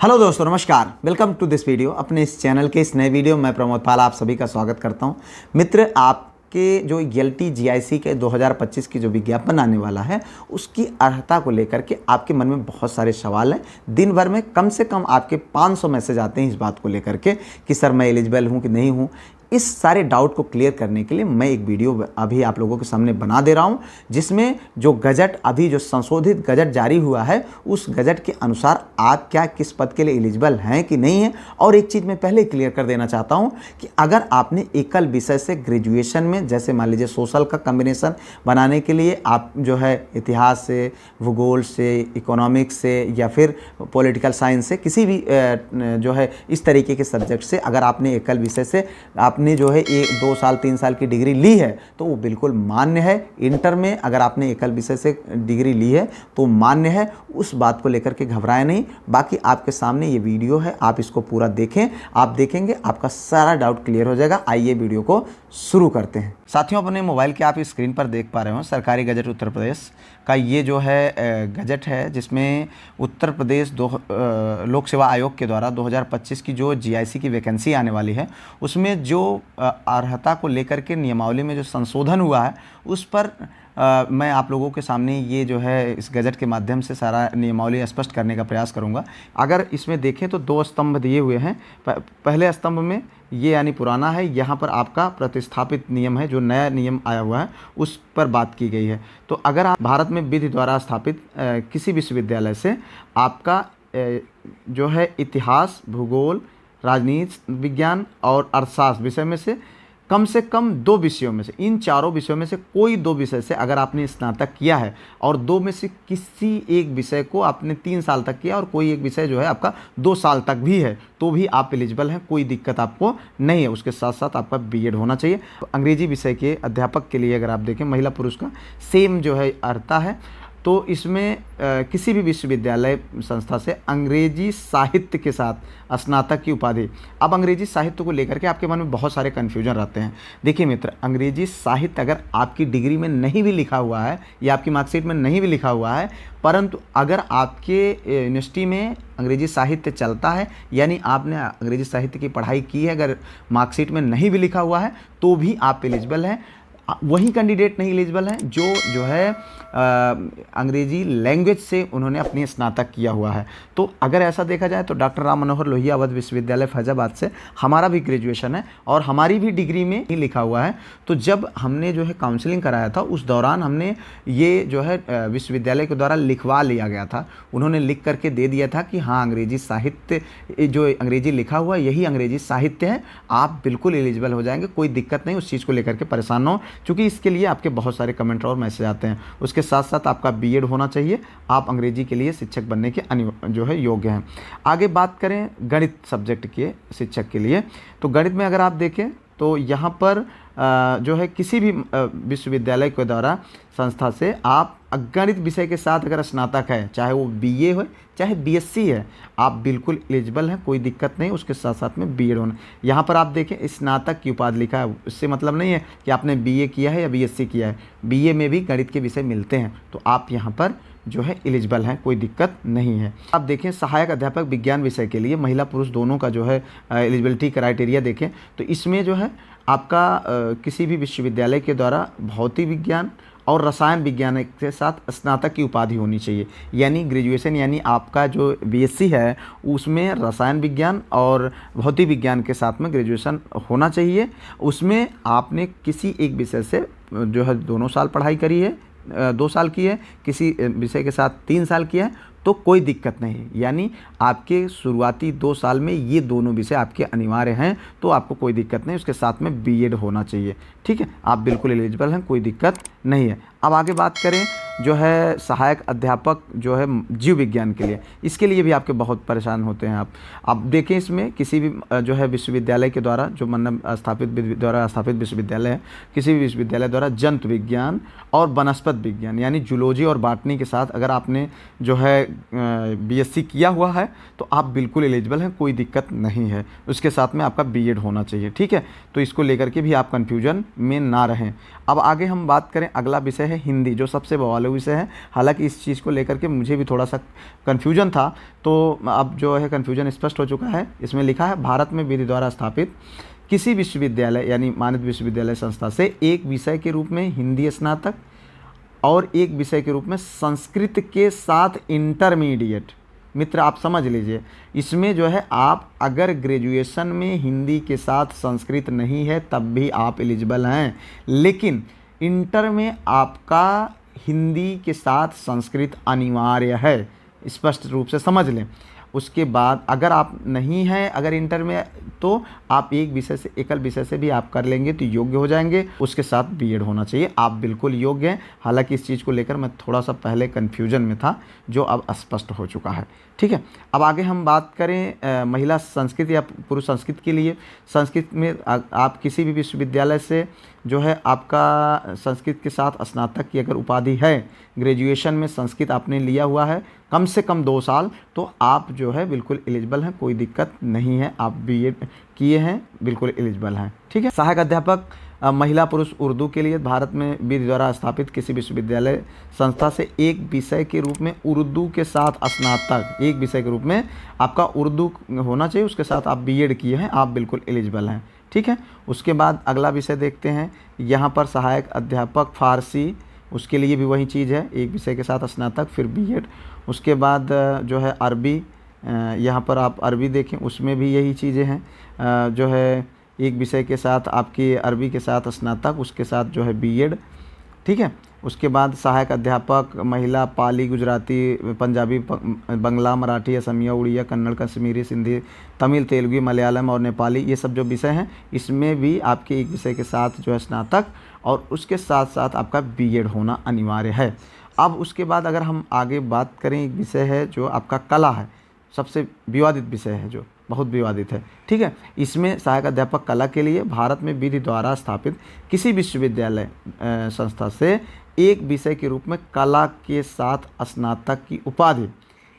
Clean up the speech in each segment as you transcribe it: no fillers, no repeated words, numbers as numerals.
Hello दोस्तों, नमस्कार। Welcome to this video. अपने इस चैनल के इस नए वीडियो में मैं प्रमोद पाल आप सभी का स्वागत करता हूं। मित्र, आपके जो एलटी जीआईसी के 2025 की जो विज्ञापन आने वाला है उसकी अर्हता को लेकर के आपके मन में बहुत सारे सवाल हैं। दिन भर में कम से कम आपके 500 मैसेज आते हैं इस बात को लेकर के कि सर मैं एलिजिबल हूं कि नहीं हूं। इस सारे डाउट को क्लियर करने के लिए मैं एक वीडियो अभी आप लोगों के सामने बना दे रहा हूं, जिसमें जो गजट अभी जो संशोधित गजट जारी हुआ है उस गजट के अनुसार आप क्या किस पद के लिए एलिजिबल हैं कि नहीं हैं। और एक चीज़ मैं पहले क्लियर कर देना चाहता हूं कि अगर आपने एकल विषय से ग्रेजुएशन में, जैसे मान लीजिए सोशल का कम्बिनेशन बनाने के लिए आप जो है इतिहास से, भूगोल से, इकोनॉमिक्स से या फिर पॉलिटिकल साइंस से, किसी भी जो है इस तरीके के सब्जेक्ट से अगर आपने एकल विषय से आपने जो है 2 साल 3 साल की डिग्री ली है तो वो बिल्कुल मान्य है। इंटर में अगर आपने एकल विषय से डिग्री ली है तो मान्य है, उस बात को लेकर के घबराएं नहीं। बाकी आपके सामने ये वीडियो है, आप इसको पूरा देखें। आप देखेंगे आपका सारा डाउट क्लियर हो जाएगा। आइए वीडियो को शुरू करते हैं। साथियों, अपने मोबाइल के आप स्क्रीन पर देख पा रहे हो सरकारी गजट उत्तर प्रदेश का ये जो है गजट है, जिसमें उत्तर प्रदेश लोक सेवा आयोग के द्वारा 2025 की जो जीआईसी की वैकेंसी आने वाली है उसमें जो अर्हता को लेकर के नियमावली में जो संशोधन हुआ है उस पर मैं आप लोगों के सामने ये जो है इस गजट के माध्यम से सारा नियमावली स्पष्ट करने का प्रयास करूंगा। अगर इसमें देखें तो 2 स्तंभ दिए हुए हैं। पहले स्तंभ में ये यानी पुराना है, यहाँ पर आपका प्रतिस्थापित नियम है, जो नया नियम आया हुआ है उस पर बात की गई है। तो अगर आप भारत में विधि द्वारा स्थापित किसी विश्वविद्यालय से आपका जो है इतिहास, भूगोल, राजनीति विज्ञान और अर्थशास्त्र विषय में से कम 2 विषयों में से, इन चारों विषयों में से कोई 2 विषय से अगर आपने स्नातक किया है और 2 में से किसी एक विषय को आपने 3 साल तक किया और कोई एक विषय जो है आपका 2 साल तक भी है, तो भी आप एलिजिबल हैं, कोई दिक्कत आपको नहीं है। उसके साथ साथ आपका बीएड होना चाहिए। अंग्रेजी विषय के अध्यापक के लिए अगर आप देखें, महिला पुरुष का सेम जो है अर्हता है। तो इसमें किसी भी विश्वविद्यालय संस्था से अंग्रेजी साहित्य के साथ स्नातक की उपाधि। अब अंग्रेजी साहित्य को लेकर के आपके मन में बहुत सारे कन्फ्यूजन रहते हैं। देखिए मित्र, अंग्रेजी साहित्य अगर आपकी डिग्री में नहीं भी लिखा हुआ है या आपकी मार्कशीट में नहीं भी लिखा हुआ है, परंतु अगर आपके यूनिवर्सिटी में अंग्रेजी साहित्य चलता है, यानी आपने अंग्रेजी साहित्य की पढ़ाई की है, अगर मार्कशीट में नहीं भी लिखा हुआ है तो भी आप एलिजिबल हैं। वही कैंडिडेट नहीं एलिजिबल हैं जो है अंग्रेजी लैंग्वेज से उन्होंने अपनी स्नातक किया हुआ है। तो अगर ऐसा देखा जाए तो डॉक्टर राम मनोहर लोहिया अवध विश्वविद्यालय फैजाबाद से हमारा भी ग्रेजुएशन है और हमारी भी डिग्री में ही लिखा हुआ है। तो जब हमने जो है काउंसलिंग कराया था उस दौरान हमने ये जो है विश्वविद्यालय के द्वारा लिखवा लिया गया था। उन्होंने लिख करके दे दिया था कि हाँ, अंग्रेजी साहित्य जो अंग्रेजी लिखा हुआ यही अंग्रेजी साहित्य है, आप बिल्कुल एलिजिबल हो जाएंगे, कोई दिक्कत नहीं। उस चीज़ को लेकर के परेशान न हो, क्योंकि इसके लिए आपके बहुत सारे कमेंट और मैसेज आते हैं। उसके साथ साथ आपका बीएड होना चाहिए, आप अंग्रेजी के लिए शिक्षक बनने के जो है योग्य हैं। आगे बात करें गणित सब्जेक्ट के शिक्षक के लिए, तो गणित में अगर आप देखें तो यहाँ पर जो है किसी भी विश्वविद्यालय के द्वारा संस्था से आप गणित विषय के साथ अगर स्नातक है, चाहे वो बीए हो चाहे बीएससी है, आप बिल्कुल एलिजिबल हैं, कोई दिक्कत नहीं। उसके साथ साथ में बीएड होना। यहाँ पर आप देखें स्नातक की उपाधि लिखा है, इससे मतलब नहीं है कि आपने बीए किया है या बीएससी किया है, बीए में भी गणित के विषय मिलते हैं, तो आप यहाँ पर जो है एलिजिबल हैं, कोई दिक्कत नहीं है। आप देखें सहायक अध्यापक विज्ञान विषय के लिए महिला पुरुष दोनों का जो है एलिजिबिलिटी क्राइटेरिया देखें तो इसमें जो है आपका किसी भी विश्वविद्यालय के द्वारा भौतिक विज्ञान और रसायन विज्ञान के साथ स्नातक की उपाधि होनी चाहिए, यानी ग्रेजुएशन, यानी आपका जो बीएससी है उसमें रसायन विज्ञान और भौतिक विज्ञान के साथ में ग्रेजुएशन होना चाहिए। उसमें आपने किसी एक विषय से जो है 2 साल पढ़ाई करी है, 2 साल की है, किसी विषय के साथ 3 साल किया है, तो कोई दिक्कत नहीं है। यानी आपके शुरुआती 2 साल में ये दोनों विषय आपके अनिवार्य हैं, तो आपको कोई दिक्कत नहीं। उसके साथ में बीएड होना चाहिए, ठीक है, आप बिल्कुल एलिजिबल हैं, कोई दिक्कत नहीं है। अब आगे बात करें जो है सहायक अध्यापक जो है जीव विज्ञान के लिए, इसके लिए भी आपके बहुत परेशान होते हैं आप। अब देखें इसमें किसी भी जो है विश्वविद्यालय के द्वारा, जो मतलब द्वारा स्थापित विश्वविद्यालय है, किसी भी विश्वविद्यालय द्वारा जंतु विज्ञान और वनस्पति विज्ञान यानी जूलॉजी और बॉटनी के साथ अगर आपने जो है बीएससी किया हुआ है तो आप बिल्कुल एलिजिबल हैं, कोई दिक्कत नहीं है। उसके साथ में आपका बीएड होना चाहिए, ठीक है। तो इसको लेकर के भी आप कन्फ्यूजन में ना रहें। अब आगे हम बात करें, अगला विषय है है हिंदी, जो सबसे बवाल विषय है। हालांकि इस चीज़ को लेकर के मुझे भी थोड़ा सा कन्फ्यूजन था, तो अब जो है कन्फ्यूजन स्पष्ट हो चुका है। इसमें लिखा है भारत में विधि द्वारा स्थापित किसी विश्वविद्यालय यानी मानित विश्वविद्यालय संस्था से एक विषय के रूप में हिंदी स्नातक और एक विषय के रूप में संस्कृत के साथ इंटरमीडिएट। मित्र आप समझ लीजिए, इसमें जो है आप अगर ग्रेजुएशन में हिंदी के साथ संस्कृत नहीं है तब भी आप एलिजिबल हैं, लेकिन इंटर में आपका हिंदी के साथ संस्कृत अनिवार्य है, स्पष्ट रूप से समझ लें। उसके बाद अगर आप नहीं हैं अगर इंटर में, तो आप एक विषय से एकल विषय से भी आप कर लेंगे तो योग्य हो जाएंगे। उसके साथ बीएड होना चाहिए, आप बिल्कुल योग्य हैं। हालांकि इस चीज़ को लेकर मैं थोड़ा सा पहले कन्फ्यूजन में था, जो अब स्पष्ट हो चुका है। ठीक है, अब आगे हम बात करें महिला संस्कृत या पुरुष संस्कृत के लिए। संस्कृत में आप किसी भी विश्वविद्यालय से जो है आपका संस्कृत के साथ स्नातक की अगर उपाधि है, ग्रेजुएशन में संस्कृत आपने लिया हुआ है कम से कम 2 साल, तो आप जो है बिल्कुल एलिजिबल हैं, कोई दिक्कत नहीं है। आप बीएड किए हैं, बिल्कुल एलिजिबल हैं। ठीक है, सहायक अध्यापक महिला पुरुष उर्दू के लिए भारत में विधि द्वारा स्थापित किसी विश्वविद्यालय संस्था से एक विषय के रूप में उर्दू के साथ स्नातक, एक विषय के रूप में आपका उर्दू होना चाहिए, उसके साथ आप बीएड किए हैं, आप बिल्कुल एलिजिबल हैं। ठीक है, उसके बाद अगला विषय देखते हैं। यहाँ पर सहायक अध्यापक फारसी, उसके लिए भी वही चीज़ है, एक विषय के साथ स्नातक फिर बीएड। उसके बाद जो है अरबी, यहाँ पर आप अरबी देखें, उसमें भी यही चीज़ें हैं, जो है एक विषय के साथ आपकी अरबी के साथ स्नातक, उसके साथ जो है बीएड। ठीक है, उसके बाद सहायक अध्यापक महिला पाली, गुजराती, पंजाबी, बंगला, मराठी, असमिया, उड़िया, कन्नड़, कश्मीरी, सिंधी, तमिल, तेलुगु, मलयालम और नेपाली, ये सब जो विषय हैं इसमें भी आपके एक विषय के साथ जो है स्नातक और उसके साथ साथ आपका बीएड होना अनिवार्य है। अब उसके बाद अगर हम आगे बात करें, एक विषय है जो आपका कला है, सबसे विवादित विषय है, जो बहुत विवादित है। ठीक है, इसमें सहायक अध्यापक कला के लिए भारत में विधि द्वारा स्थापित किसी विश्वविद्यालय संस्था से एक विषय के रूप में कला के साथ स्नातक की उपाधि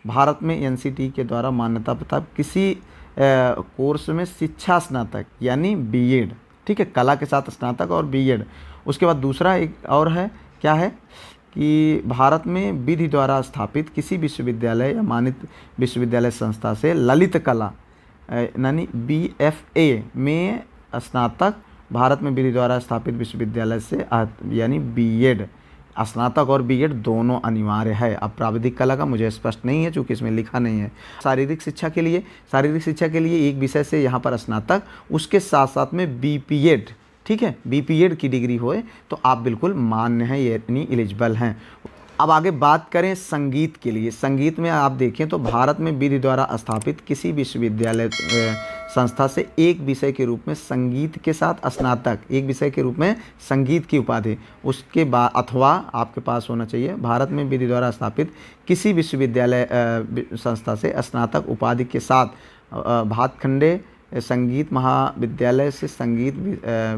भारत में एनसीटी के द्वारा मान्यता प्राप्त किसी कोर्स में शिक्षा स्नातक यानी बीएड। ठीक है, कला के साथ स्नातक और बीएड। उसके बाद दूसरा एक और है, क्या है कि भारत में विधि द्वारा स्थापित किसी विश्वविद्यालय या मानित विश्वविद्यालय संस्था से ललित कला यानी बीएफए में स्नातक भारत में विधि द्वारा स्थापित विश्वविद्यालय से यानी बीएड। स्नातक और बीएड दोनों अनिवार्य है। अब प्राविधिक कला का मुझे स्पष्ट नहीं है क्योंकि इसमें लिखा नहीं है। शारीरिक शिक्षा के लिए एक विषय से यहाँ पर स्नातक, उसके साथ साथ में बीपीएड। ठीक है, बीपीएड की डिग्री होए तो आप बिल्कुल मान्य हैं, यानी एलिजिबल हैं। अब आगे बात करें संगीत के लिए। संगीत में आप देखें तो भारत में विधि द्वारा स्थापित किसी विश्वविद्यालय संस्था से एक विषय के रूप में संगीत के साथ स्नातक, एक विषय के रूप में संगीत की उपाधि, उसके बाद अथवा आपके पास होना चाहिए भारत में विधि द्वारा स्थापित किसी विश्वविद्यालय संस्था से स्नातक उपाधि के साथ भातखंडे संगीत महाविद्यालय से संगीत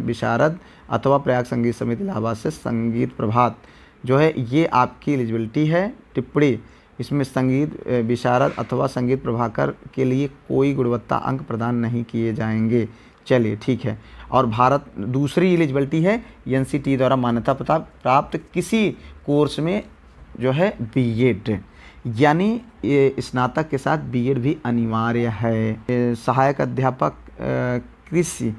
विशारद अथवा प्रयाग संगीत समिति इलाहाबाद से संगीत प्रभात, जो है ये आपकी एलिजिबिलिटी है। टिप्पणी, इसमें संगीत विशारद अथवा संगीत प्रभाकर के लिए कोई गुणवत्ता अंक प्रदान नहीं किए जाएंगे। चलिए ठीक है। और भारत दूसरी एलिजिबिलिटी है एनसीटी द्वारा मान्यता प्राप्त किसी कोर्स में जो है बीएड, यानी स्नातक के साथ बीएड भी अनिवार्य है। सहायक अध्यापक कृषि,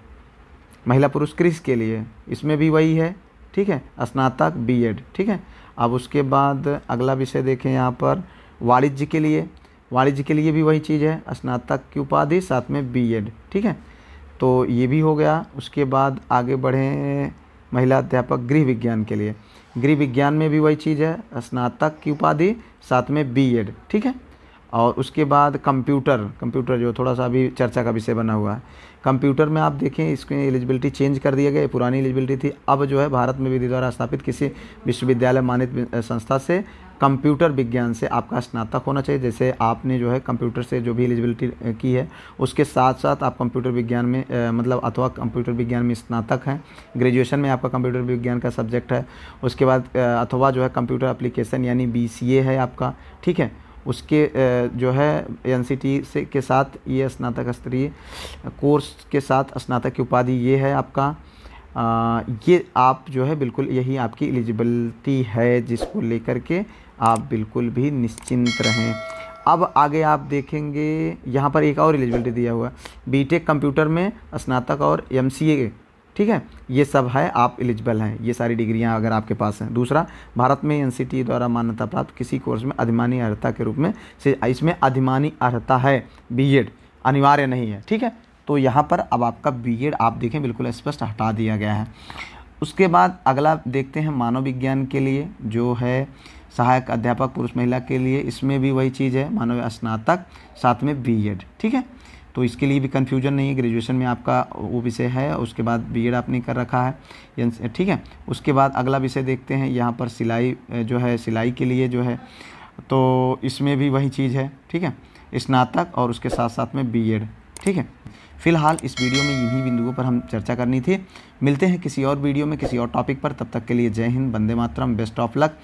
महिला पुरुष कृषि के लिए इसमें भी वही है। ठीक है, स्नातक बीएड। ठीक है, अब उसके बाद अगला विषय देखें यहाँ पर वाणिज्य के लिए भी वही चीज़ है, स्नातक की उपाधि साथ में बीएड। ठीक है, तो ये भी हो गया। उसके बाद आगे बढ़ें महिला अध्यापक गृह विज्ञान के लिए। गृह विज्ञान में भी वही चीज़ है, स्नातक की उपाधि साथ में बीएड। ठीक है, और उसके बाद कंप्यूटर जो थोड़ा सा अभी चर्चा का विषय बना हुआ है। कंप्यूटर में आप देखें इसकी एलिजिबिलिटी चेंज कर दिया गया, पुरानी एलिजिबिलिटी थी। अब जो है भारत में विधि द्वारा स्थापित किसी विश्वविद्यालय मानित संस्था से कंप्यूटर विज्ञान से आपका स्नातक होना चाहिए। जैसे आपने जो है कंप्यूटर से जो भी एलिजिबिलिटी की है उसके साथ साथ आप कंप्यूटर विज्ञान में मतलब अथवा कंप्यूटर विज्ञान में स्नातक हैं, ग्रेजुएशन में आपका कंप्यूटर विज्ञान का सब्जेक्ट है। उसके बाद अथवा जो है कंप्यूटर एप्लीकेशन यानी बीसीए है आपका। ठीक है, उसके जो है एनसीटी से के साथ ये स्नातक स्तरीय कोर्स के साथ स्नातक की उपाधि ये है आपका। ये आप जो है बिल्कुल यही आपकी एलिजिबिलिटी है, जिसको लेकर के आप बिल्कुल भी निश्चिंत रहें। अब आगे आप देखेंगे यहाँ पर एक और एलिजिबिलिटी दिया हुआ है, बीटेक कंप्यूटर में स्नातक और एमसीए, ठीक है, ये सब है, आप एलिजिबल हैं, ये सारी डिग्रियां अगर आपके पास हैं। दूसरा, भारत में एनसीटी द्वारा मान्यता प्राप्त किसी कोर्स में अधिमानी अर्हता के रूप में से, इसमें अधिमानी अर्हता है, बीएड अनिवार्य नहीं है, ठीक है। तो यहाँ पर अब आपका बीएड आप देखें बिल्कुल स्पष्ट हटा दिया गया है। उसके बाद अगला देखते हैं मानव विज्ञान के लिए जो है सहायक अध्यापक पुरुष महिला के लिए, इसमें भी वही चीज़ है, मानव स्नातक साथ में बीएड, ठीक है। तो इसके लिए भी कन्फ्यूजन नहीं है, ग्रेजुएशन में आपका वो विषय है, उसके बाद बीएड आपने कर रखा है, ठीक है। उसके बाद अगला विषय देखते हैं यहाँ पर सिलाई जो है, सिलाई के लिए जो है, तो इसमें भी वही चीज़ है, ठीक है, स्नातक और उसके साथ साथ में बीएड, ठीक है। फिलहाल इस वीडियो में इन्हीं बिंदुओं पर हम चर्चा करनी थी। मिलते हैं किसी और वीडियो में किसी और टॉपिक पर, तब तक के लिए जय Hind, Vande Mataram, best of luck.